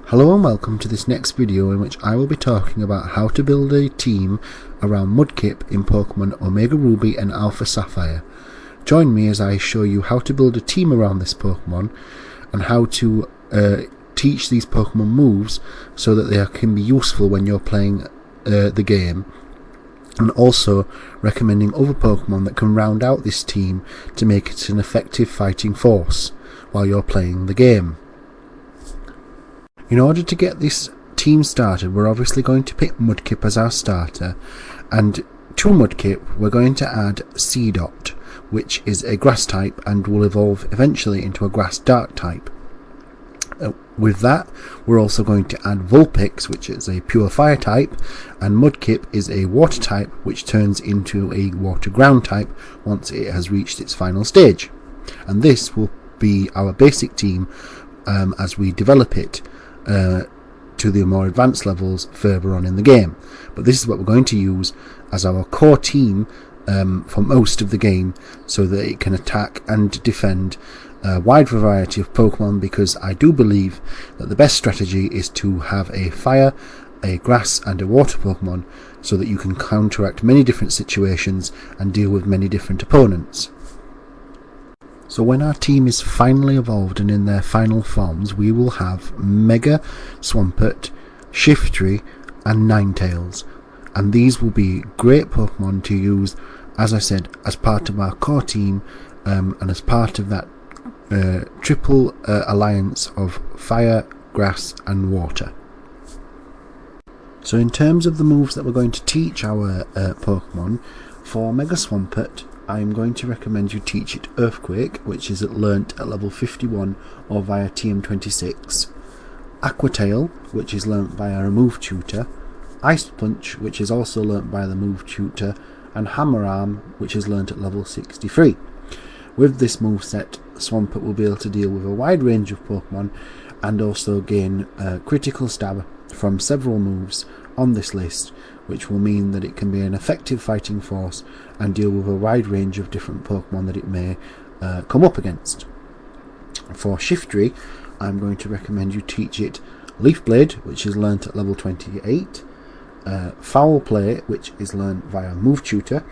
Hello and welcome to this next video in which I will be talking about how to build a team around Mudkip in Pokemon Omega Ruby and Alpha Sapphire. Join me as I show you how to build a team around this Pokemon and how to teach these Pokemon moves so that they can be useful when you're playing the game, and also recommending other Pokemon that can round out this team to make it an effective fighting force while you're playing the game. In order to get this team started, we're obviously going to pick Mudkip as our starter, and to Mudkip we're going to add Seedot, which is a grass type and will evolve eventually into a grass dark type. With that, we're also going to add Vulpix, which is a pure fire type, and Mudkip is a water type which turns into a water ground type once it has reached its final stage. And this will be our basic team as we develop it to the more advanced levels further on in the game. But this is what we're going to use as our core team for most of the game, so that it can attack and defend a wide variety of Pokemon, because I do believe that the best strategy is to have a fire, a grass and a water Pokemon, so that you can counteract many different situations and deal with many different opponents. So when our team is finally evolved and in their final forms, we will have Mega Swampert, Shiftry and Ninetales, and these will be great Pokemon to use, as I said, as part of our core team, and as part of that triple alliance of fire, grass and water. So in terms of the moves that we're going to teach our Pokemon, for Mega Swampert, I'm going to recommend you teach it Earthquake, which is learnt at level 51 or via TM26, Aqua Tail, which is learnt via a move tutor, Ice Punch, which is also learnt by the move tutor, and Hammer Arm, which is learnt at level 63. With this moveset, Swampert will be able to deal with a wide range of Pokemon and also gain critical stab from several moves on this list, which will mean that it can be an effective fighting force and deal with a wide range of different Pokemon that it may come up against. For Shiftry, I'm going to recommend you teach it Leaf Blade, which is learnt at level 28, Foul Play, which is learnt via Move Tutor,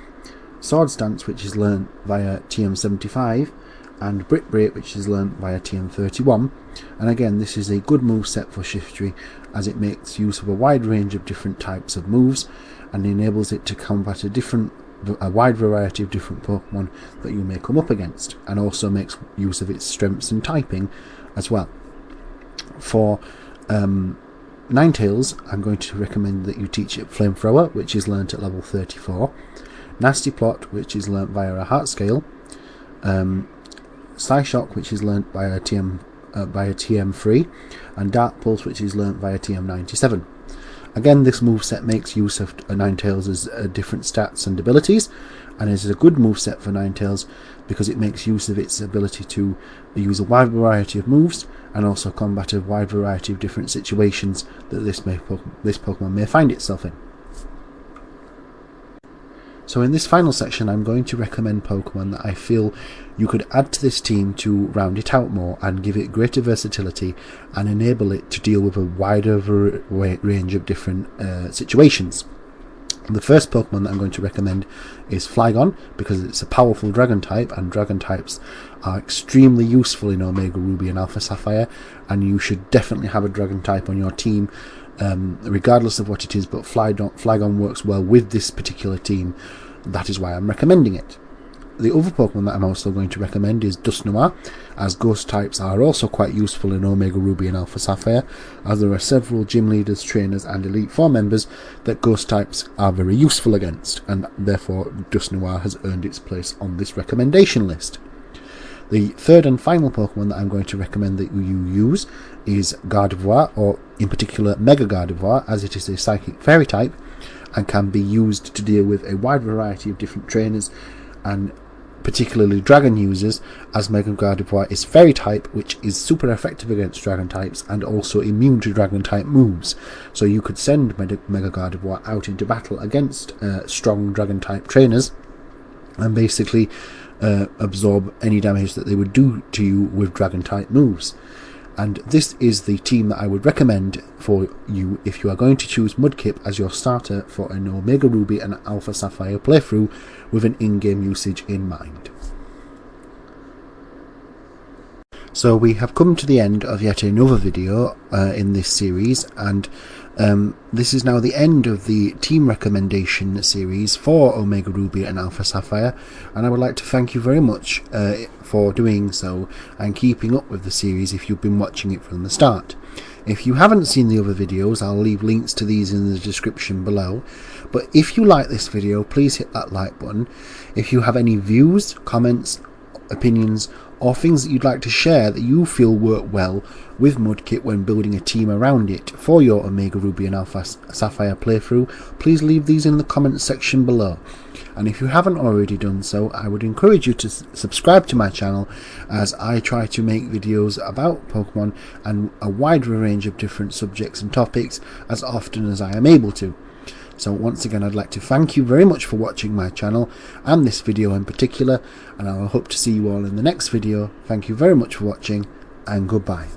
Swords Dance, which is learnt via TM75, and Brick Break, which is learnt via TM31. And again, this is a good move set for Shiftry, as it makes use of a wide range of different types of moves and enables it to combat a wide variety of different Pokemon that you may come up against, and also makes use of its strengths and typing as well. For Ninetales, I'm going to recommend that you teach it Flamethrower, which is learnt at level 34, Nasty Plot, which is learnt via a Heart Scale, Psyshock, which is learnt by a TM3, and Dark Pulse, which is learnt via TM97. Again, this moveset makes use of Ninetales' different stats and abilities, and is a good moveset for Ninetales because it makes use of its ability to use a wide variety of moves and also combat a wide variety of different situations that this Pokemon may find itself in. So in this final section, I'm going to recommend Pokemon that I feel you could add to this team to round it out more and give it greater versatility and enable it to deal with a wider range of different situations. The first Pokemon that I'm going to recommend is Flygon, because it's a powerful dragon type, and dragon types are extremely useful in Omega Ruby and Alpha Sapphire, and you should definitely have a dragon type on your team, regardless of what it is. But Flygon works well with this particular team. That is why I'm recommending it. The other Pokemon that I'm also going to recommend is Dusknoir, as ghost types are also quite useful in Omega Ruby and Alpha Sapphire, as there are several gym leaders, trainers and Elite Four members that ghost types are very useful against, and therefore Dusknoir has earned its place on this recommendation list. The third and final Pokemon that I'm going to recommend that you use is Gardevoir, or in particular Mega Gardevoir, as it is a Psychic Fairy type and can be used to deal with a wide variety of different trainers, and particularly dragon users, as Mega Gardevoir is Fairy type, which is super effective against dragon types and also immune to dragon type moves. So you could send Mega Gardevoir out into battle against strong dragon type trainers and basically absorb any damage that they would do to you with dragon type moves. and this is the team that I would recommend for you if you are going to choose Mudkip as your starter for an Omega Ruby and Alpha Sapphire playthrough with an in-game usage in mind. So we have come to the end of yet another video in this series, and this is now the end of the team recommendation series for Omega Ruby and Alpha Sapphire, and I would like to thank you very much for doing so and keeping up with the series if you've been watching it from the start. If you haven't seen the other videos, I'll leave links to these in the description below. But if you like this video, please hit that like button. If you have any views, comments, opinions, or things that you'd like to share that you feel work well with Mudkip when building a team around it for your Omega Ruby and Alpha Sapphire playthrough, please leave these in the comments section below. And if you haven't already done so, I would encourage you to subscribe to my channel, as I try to make videos about Pokemon and a wide range of different subjects and topics as often as I am able to. So once again, I'd like to thank you very much for watching my channel and this video in particular, and I will hope to see you all in the next video. Thank you very much for watching, and goodbye.